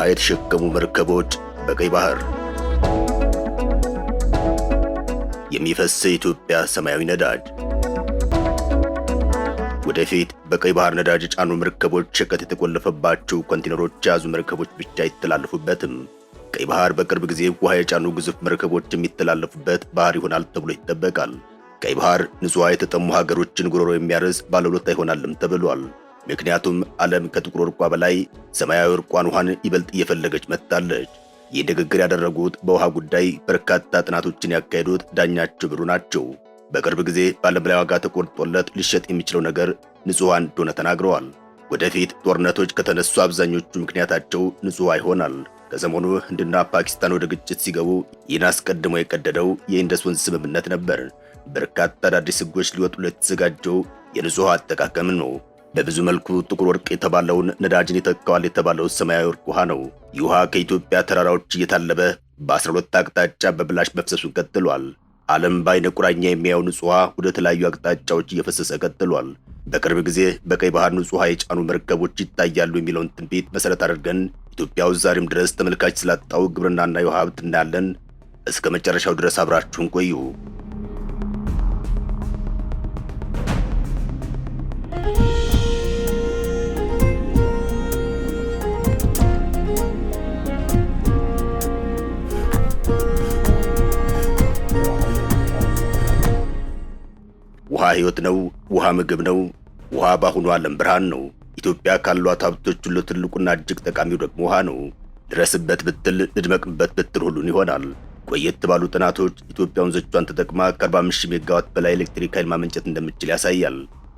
የተሸከሙ መርከቦች በቀይ ባህር። የሚፈስ የኢትዮጵያ ሰማያዊ ነዳጅ። ወደፊት በቀይ ባህር ነዳጅ የጫኑ መርከቦች ሸቀጥ የተቆለፈባቸው ኮንቴነሮች የያዙ መርከቦች ብቻ አይተላለፉበትም። ቀይ ባህር በቅርብ ጊዜ ውሃ የጫኑ ግዙፍ መርከቦች የሚተላለፉበት ባህር ይሆናል ተብሎ ይጠበቃል። ቀይ ባህር ንጹህ ውሃ የተጠሙ ሀገሮችን ጉሮሮ የሚያርስ ባለውለታ ይሆናልም ተብሏል። ምክንያቱም ዓለም ከጥቁር ወርቋ በላይ ሰማያዊ ወርቋን ውሃን ይበልጥ እየፈለገች መጥታለች። ይህ ንግግር ያደረጉት በውሃ ጉዳይ በርካታ ጥናቶችን ያካሄዱት ዳኛቸው ብሩ ናቸው። በቅርብ ጊዜ በዓለም ላይ ዋጋ ተቆርጦለት ሊሸጥ የሚችለው ነገር ንጹህ ውሃ እንደሆነ ተናግረዋል። ወደፊት ጦርነቶች ከተነሱ አብዛኞቹ ምክንያታቸው ንጹህ ውሃ ይሆናል። ከሰሞኑ ህንድና ፓኪስታን ወደ ግጭት ሲገቡ ይህን አስቀድሞ የቀደደው የኢንደስ ወንዝ ስምምነት ነበር። በርካታ አዳዲስ ህጎች ሊወጡለት የተዘጋጀው የንጹህ ውሃ አጠቃቀም ነው። በብዙ መልኩ ጥቁር ወርቅ የተባለውን ነዳጅን ይተካዋል የተባለው ሰማያዊ ወርቅ ውሃ ነው። ይህ ውሃ ከኢትዮጵያ ተራራዎች እየታለበ በ12 አቅጣጫ በብላሽ መፍሰሱን ቀጥሏል። ዓለም በአይነ ቁራኛ የሚያየው ንጹህ ውሃ ወደ ተለያዩ አቅጣጫዎች እየፈሰሰ ቀጥሏል። በቅርብ ጊዜ በቀይ ባህር ንጹህ ውሃ የጫኑ መርከቦች ይታያሉ የሚለውን ትንቢት መሰረት አድርገን ኢትዮጵያ ውስጥ ዛሬም ድረስ ተመልካች ስላጣው ግብርናና የውሃ ሀብት እናያለን። እስከ መጨረሻው ድረስ አብራችሁን ቆዩ። ውሃ ህይወት ነው። ውሃ ምግብ ነው። ውሃ በአሁኑ ዓለም ብርሃን ነው። ኢትዮጵያ ካሏት ሀብቶች ሁሉ ትልቁና እጅግ ጠቃሚው ደግሞ ውሃ ነው። ድረስበት ብትል ልድመቅበት ብትል ሁሉን ይሆናል። ቆየት ባሉ ጥናቶች ኢትዮጵያ ወንዞቿን ተጠቅማ ከ45 ሜጋዋት በላይ ኤሌክትሪክ ኃይል ማመንጨት እንደምትችል ያሳያል።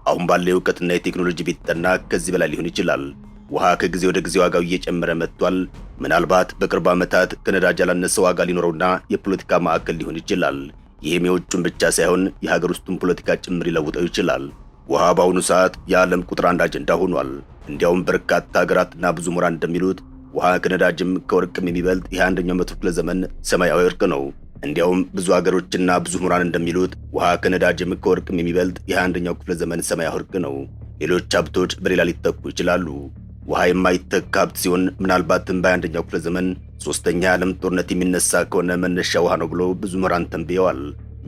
አሁን ባለው እውቀትና የቴክኖሎጂ ቢጠና ከዚህ በላይ ሊሆን ይችላል። ውሃ ከጊዜ ወደ ጊዜ ዋጋው እየጨመረ መጥቷል። ምናልባት በቅርብ ዓመታት ከነዳጅ ያላነሰ ዋጋ ሊኖረውና የፖለቲካ ማዕከል ሊሆን ይችላል። ይህም የውጭውን ብቻ ሳይሆን የሀገር ውስጡን ፖለቲካ ጭምር ሊለውጠው ይችላል። ውሃ በአሁኑ ሰዓት የዓለም ቁጥር አንድ አጀንዳ ሆኗል። እንዲያውም በርካታ ሀገራትና ብዙ ምሁራን እንደሚሉት ውሃ ከነዳጅም ከወርቅም የሚበልጥ የ21ኛው መቶ ክፍለ ዘመን ሰማያዊ ወርቅ ነው። እንዲያውም ብዙ ሀገሮችና ብዙ ምሁራን እንደሚሉት ውሃ ከነዳጅም ከወርቅም የሚበልጥ የ21ኛው ክፍለ ዘመን ሰማያዊ ወርቅ ነው። ሌሎች ሀብቶች በሌላ ሊተኩ ይችላሉ። ውሃ የማይተካ ሀብት ሲሆን ምናልባትም በ21ኛው ክፍለ ዘመን ሶስተኛ የዓለም ጦርነት የሚነሳ ከሆነ መነሻ ውሃ ነው ብሎ ብዙ ምሁራን ተንብየዋል።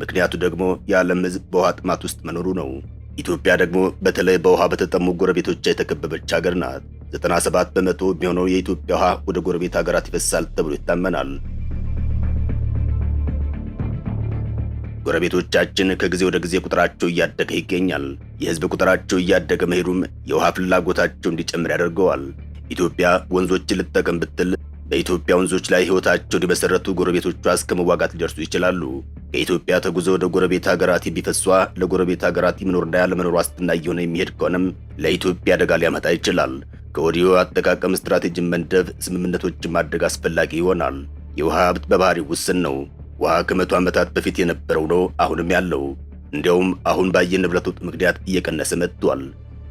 ምክንያቱ ደግሞ የዓለም ሕዝብ በውሃ ጥማት ውስጥ መኖሩ ነው። ኢትዮጵያ ደግሞ በተለይ በውሃ በተጠሙ ጎረቤቶቿ የተከበበች ሀገር ናት። 97 በመቶ የሚሆነው የኢትዮጵያ ውሃ ወደ ጎረቤት ሀገራት ይፈሳል ተብሎ ይታመናል። ጎረቤቶቻችን ከጊዜ ወደ ጊዜ ቁጥራቸው እያደገ ይገኛል። የህዝብ ቁጥራቸው እያደገ መሄዱም የውሃ ፍላጎታቸው እንዲጨምር ያደርገዋል። ኢትዮጵያ ወንዞችን ልትጠቀም ብትል በኢትዮጵያ ወንዞች ላይ ህይወታቸውን የመሰረቱ ጎረቤቶቿ እስከ መዋጋት ሊደርሱ ይችላሉ። ከኢትዮጵያ ተጉዘው ወደ ጎረቤት ሀገራት የሚፈሷ ለጎረቤት ሀገራት የመኖርና ያለመኖር ዋስትና እየሆነ የሚሄድ ከሆነም ለኢትዮጵያ አደጋ ሊያመጣ ይችላል። ከወዲሁ አጠቃቀም ስትራቴጂን መንደፍ፣ ስምምነቶችን ማድረግ አስፈላጊ ይሆናል። የውሃ ሀብት በባህሪው ውስን ነው። ውሃ ከ100 ዓመታት በፊት የነበረው ነው አሁንም ያለው። እንዲያውም አሁን በአየር ንብረት ለውጥ ምክንያት እየቀነሰ መጥቷል።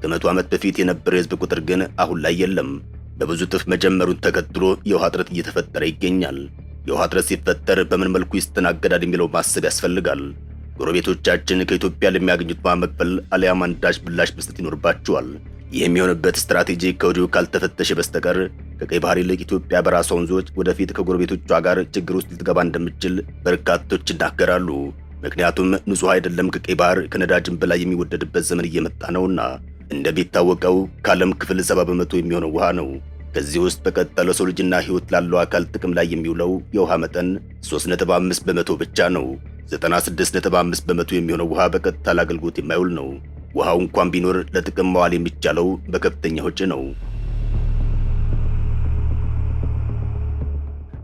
ከ100 ዓመት በፊት የነበረው የህዝብ ቁጥር ግን አሁን ላይ የለም። በብዙ እጥፍ መጨመሩን ተከትሎ የውሃ እጥረት እየተፈጠረ ይገኛል። የውሃ እጥረት ሲፈጠር በምን መልኩ ይስተናገዳል የሚለው ማሰብ ያስፈልጋል። ጎረቤቶቻችን ከኢትዮጵያ ለሚያገኙት ውሃ መክፈል አሊያም አንዳች ምላሽ መስጠት ይኖርባቸዋል። ይህ የሚሆንበት ስትራቴጂ ከወዲሁ ካልተፈተሸ በስተቀር ከቀይ ባህር ይልቅ ኢትዮጵያ በራሷ ወንዞች ወደፊት ከጎረቤቶቿ ጋር ችግር ውስጥ ልትገባ እንደምትችል በርካቶች ይናገራሉ። ምክንያቱም ንጹህ አይደለም ከቀይ ባህር ከነዳጅም በላይ የሚወደድበት ዘመን እየመጣ ነውና። እንደሚታወቀው ከዓለም ክፍል 70 በመቶ የሚሆነው ውሃ ነው። ከዚህ ውስጥ በቀጣለው ሰው ልጅና ህይወት ላለው አካል ጥቅም ላይ የሚውለው የውሃ መጠን 3.5 በመቶ ብቻ ነው። 96.5 በመቶ የሚሆነው ውሃ በቀጥታ ለአገልግሎት የማይውል ነው። ውሃው እንኳን ቢኖር ለጥቅም መዋል የሚቻለው በከፍተኛ ወጪ ነው።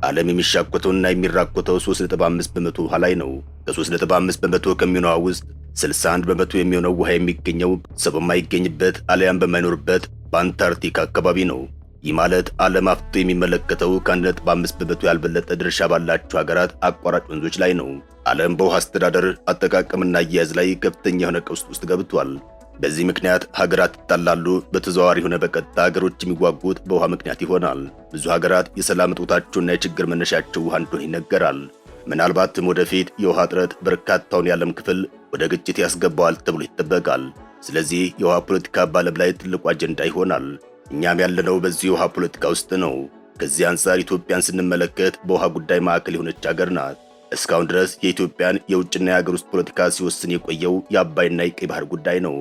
ዓለም የሚሻኮተውና የሚራኮተው 3.5 በመቶ ውሃ ላይ ነው። ከ3.5 በመቶ ከሚሆነው ውሃ ውስጥ 61 በመቶ የሚሆነው ውሃ የሚገኘው ሰው በማይገኝበት አሊያም በማይኖርበት በአንታርክቲካ አካባቢ ነው። ይህ ማለት ዓለም አፍቶ የሚመለከተው ከ1.5 በመቶ ያልበለጠ ድርሻ ባላቸው ሀገራት አቋራጭ ወንዞች ላይ ነው። ዓለም በውሃ አስተዳደር አጠቃቀምና አያያዝ ላይ ከፍተኛ የሆነ ቀውስ ውስጥ ገብቷል። በዚህ ምክንያት ሀገራት ይጣላሉ። በተዘዋዋሪ ሆነ በቀጥታ ሀገሮች የሚዋጉት በውሃ ምክንያት ይሆናል። ብዙ ሀገራት የሰላም እጦታቸውና የችግር መነሻቸው ውሃ እንደሆነ ይነገራል። ምናልባትም ወደፊት የውሃ እጥረት በርካታውን የዓለም ክፍል ወደ ግጭት ያስገባዋል ተብሎ ይጠበቃል። ስለዚህ የውሃ ፖለቲካ በዓለም ላይ ትልቁ አጀንዳ ይሆናል። እኛም ያለነው በዚህ የውሃ ፖለቲካ ውስጥ ነው። ከዚህ አንጻር ኢትዮጵያን ስንመለከት በውሃ ጉዳይ ማዕከል የሆነች ሀገር ናት። እስካሁን ድረስ የኢትዮጵያን የውጭና የሀገር ውስጥ ፖለቲካ ሲወስን የቆየው የአባይና የቀይ ባህር ጉዳይ ነው።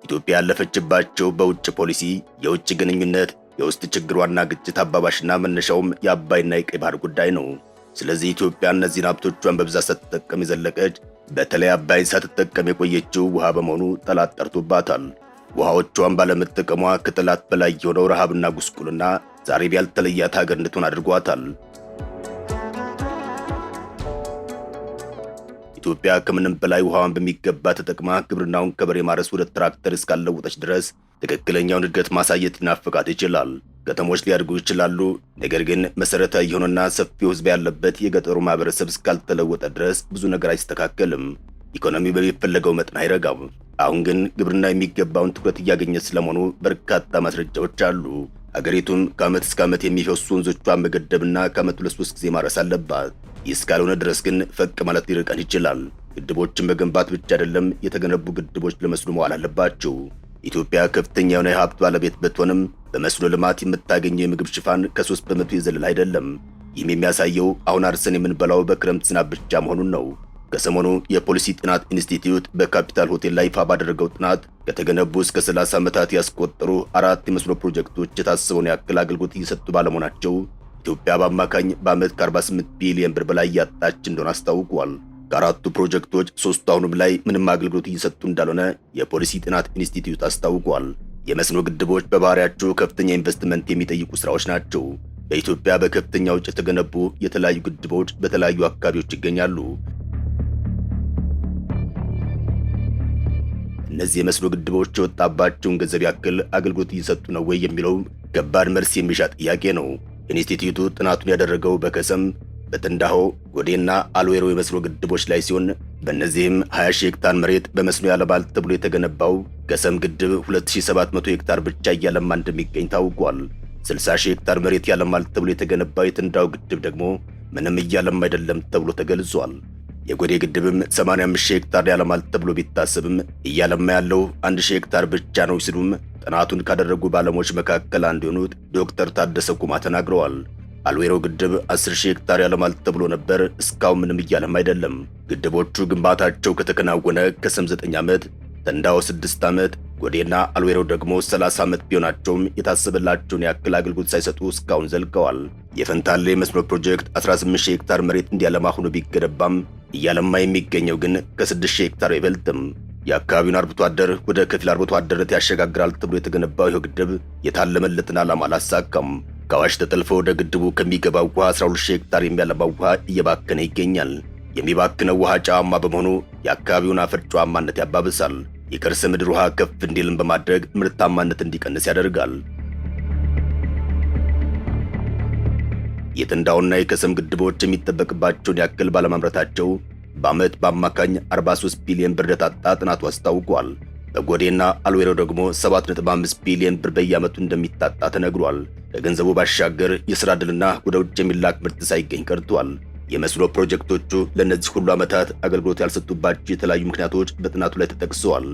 ኢትዮጵያ ያለፈችባቸው በውጭ ፖሊሲ፣ የውጭ ግንኙነት፣ የውስጥ ችግሯና ግጭት አባባሽና መነሻውም የአባይና የቀይ ባህር ጉዳይ ነው። ስለዚህ ኢትዮጵያ እነዚህን ሀብቶቿን በብዛት ሳትጠቀም የዘለቀች፣ በተለይ አባይን ሳትጠቀም የቆየችው ውሃ በመሆኑ ጠላት ጠርቶባታል። ውሃዎቿን ባለመጠቀሟ ከጠላት በላይ የሆነው ረሃብና ጉስቁልና ዛሬ ያልተለያት ሀገር እንድትሆን አድርጓታል። ኢትዮጵያ ከምንም በላይ ውሃዋን በሚገባ ተጠቅማ ግብርናውን ከበሬ ማረስ ወደ ትራክተር እስካለወጠች ድረስ ትክክለኛውን እድገት ማሳየት ሊናፍቃት ይችላል። ከተሞች ሊያድጉ ይችላሉ። ነገር ግን መሰረታዊ የሆነና ሰፊው ሕዝብ ያለበት የገጠሩ ማህበረሰብ እስካልተለወጠ ድረስ ብዙ ነገር አይስተካከልም። ኢኮኖሚ በሚፈለገው መጠን አይረጋም። አሁን ግን ግብርና የሚገባውን ትኩረት እያገኘ ስለመሆኑ በርካታ ማስረጃዎች አሉ። አገሪቱም ከዓመት እስከ ዓመት የሚፈሱ ወንዞቿን መገደብና ከዓመት 2-3 ጊዜ ማረስ አለባት። ይህ እስካልሆነ ድረስ ግን ፈቅ ማለት ሊርቀን ይችላል። ግድቦችን መገንባት ብቻ አይደለም፣ የተገነቡ ግድቦች ለመስኖ መዋል አለባቸው። ኢትዮጵያ ከፍተኛ የሆነ የሀብት ባለቤት ብትሆንም በመስኖ ልማት የምታገኘው የምግብ ሽፋን ከ3 በመቶ የዘለል አይደለም። ይህም የሚያሳየው አሁን አርሰን የምንበላው በክረምት ዝናብ ብቻ መሆኑን ነው። ከሰሞኑ የፖሊሲ ጥናት ኢንስቲትዩት በካፒታል ሆቴል ላይ ይፋ ባደረገው ጥናት ከተገነቡ እስከ 30 ዓመታት ያስቆጠሩ 4 የመስኖ ፕሮጀክቶች የታሰበውን ያክል አገልግሎት እየሰጡ ባለመሆናቸው ኢትዮጵያ በአማካኝ በዓመት ከ48 ቢሊዮን ብር በላይ ያጣች እንደሆነ አስታውቋል። ከአራቱ ፕሮጀክቶች 3ቱ አሁንም ላይ ምንም አገልግሎት እየሰጡ እንዳልሆነ የፖሊሲ ጥናት ኢንስቲትዩት አስታውቋል። የመስኖ ግድቦች በባህሪያቸው ከፍተኛ ኢንቨስትመንት የሚጠይቁ ስራዎች ናቸው። በኢትዮጵያ በከፍተኛ ወጪ የተገነቡ የተለያዩ ግድቦች በተለያዩ አካባቢዎች ይገኛሉ። እነዚህ የመስኖ ግድቦች የወጣባቸውን ገንዘብ ያክል አገልግሎት እየሰጡ ነው ወይ የሚለው ከባድ መልስ የሚሻ ጥያቄ ነው። ኢንስቲትዩቱ ጥናቱን ያደረገው በከሰም፣ በተንዳሆ፣ ጎዴና አልዌሮ የመስኖ ግድቦች ላይ ሲሆን በእነዚህም 20 ሺህ ሄክታር መሬት በመስኖ ያለማል ተብሎ የተገነባው ከሰም ግድብ 2700 ሄክታር ብቻ እያለማ እንደሚገኝ ታውቋል። 60 ሺህ ሄክታር መሬት ያለማል ተብሎ የተገነባው የተንዳሆ ግድብ ደግሞ ምንም እያለማ አይደለም ተብሎ ተገልጿል። የጎዴ ግድብም 85 ሺህ ሄክታር ያለማል ተብሎ ቢታሰብም እያለማ ያለው 1 ሺህ ሄክታር ብቻ ነው ሲሉም ጥናቱን ካደረጉ ባለሙያዎች መካከል አንዱ የሆኑት ዶክተር ታደሰ ኩማ ተናግረዋል። አልዌሮ ግድብ 10 ሺህ ሄክታር ያለማል ተብሎ ነበር፣ እስካሁን ምንም እያለማ አይደለም። ግድቦቹ ግንባታቸው ከተከናወነ ከሰም 9 ዓመት፣ ተንዳሆ 6 ዓመት፣ ጎዴና አልዌሮ ደግሞ 30 ዓመት ቢሆናቸውም የታሰበላቸውን ያክል አገልግሎት ሳይሰጡ እስካሁን ዘልቀዋል። የፈንታሌ መስኖ ፕሮጀክት 18 ሺህ ሄክታር መሬት እንዲያለማ ሆኖ ቢገነባም እያለማ የሚገኘው ግን ከ6 ሺህ ሄክታር አይበልጥም። የአካባቢውን አርብቶ አደር ወደ ከፊል አርብቶ አደርነት ያሸጋግራል ተብሎ የተገነባው ይህ ግድብ የታለመለትን ዓላማ አላሳካም። ከአዋሽ ተጠልፎ ወደ ግድቡ ከሚገባው ውሃ 12 ሺህ ሄክታር የሚያለማው ውሃ እየባከነ ይገኛል። የሚባክነው ውሃ ጨዋማ በመሆኑ የአካባቢውን አፈር ጨዋማነት ያባብሳል። የከርሰ ምድር ውሃ ከፍ እንዲልም በማድረግ ምርታማነት እንዲቀንስ ያደርጋል። የተንዳሆና የከሰም ግድቦች የሚጠበቅባቸውን ያክል ባለማምረታቸው በዓመት በአማካኝ 43 ቢሊዮን ብር እንደታጣ ጥናቱ አስታውቋል። በጎዴና አልዌሮ ደግሞ 7.5 ቢሊዮን ብር በየዓመቱ እንደሚታጣ ተነግሯል። ከገንዘቡ ባሻገር የሥራ ዕድልና ወደ ውጭ የሚላክ ምርት ሳይገኝ ቀርቷል። የመስኖ ፕሮጀክቶቹ ለእነዚህ ሁሉ ዓመታት አገልግሎት ያልሰጡባቸው የተለያዩ ምክንያቶች በጥናቱ ላይ ተጠቅሰዋል።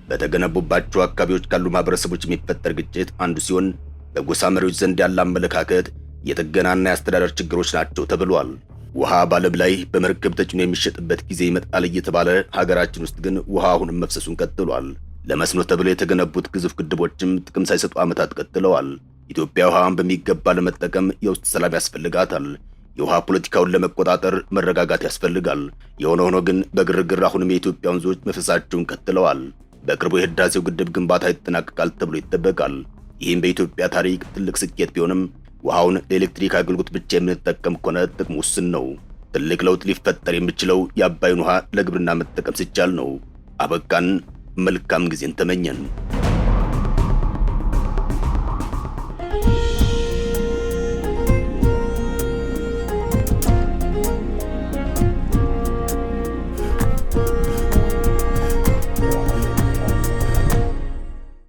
በተገነቡባቸው አካባቢዎች ካሉ ማህበረሰቦች የሚፈጠር ግጭት አንዱ ሲሆን በጎሳ መሪዎች ዘንድ ያለ አመለካከት የጥገናና የአስተዳደር ችግሮች ናቸው ተብሏል። ውሃ በዓለም ላይ በመርከብ ተጭኖ የሚሸጥበት ጊዜ ይመጣል እየተባለ ሀገራችን ውስጥ ግን ውሃ አሁንም መፍሰሱን ቀጥሏል። ለመስኖ ተብለው የተገነቡት ግዙፍ ግድቦችም ጥቅም ሳይሰጡ ዓመታት ቀጥለዋል። ኢትዮጵያ ውሃን በሚገባ ለመጠቀም የውስጥ ሰላም ያስፈልጋታል። የውሃ ፖለቲካውን ለመቆጣጠር መረጋጋት ያስፈልጋል። የሆነ ሆኖ ግን በግርግር አሁንም የኢትዮጵያ ወንዞች መፍሰሳቸውን ቀጥለዋል። በቅርቡ የህዳሴው ግድብ ግንባታ ይጠናቀቃል ተብሎ ይጠበቃል። ይህም በኢትዮጵያ ታሪክ ትልቅ ስኬት ቢሆንም ውሃውን ለኤሌክትሪክ አገልግሎት ብቻ የምንጠቀም ከሆነ ጥቅሙ ውስን ነው። ትልቅ ለውጥ ሊፈጠር የሚችለው የአባይን ውሃ ለግብርና መጠቀም ሲቻል ነው። አበቃን። መልካም ጊዜን ተመኘን።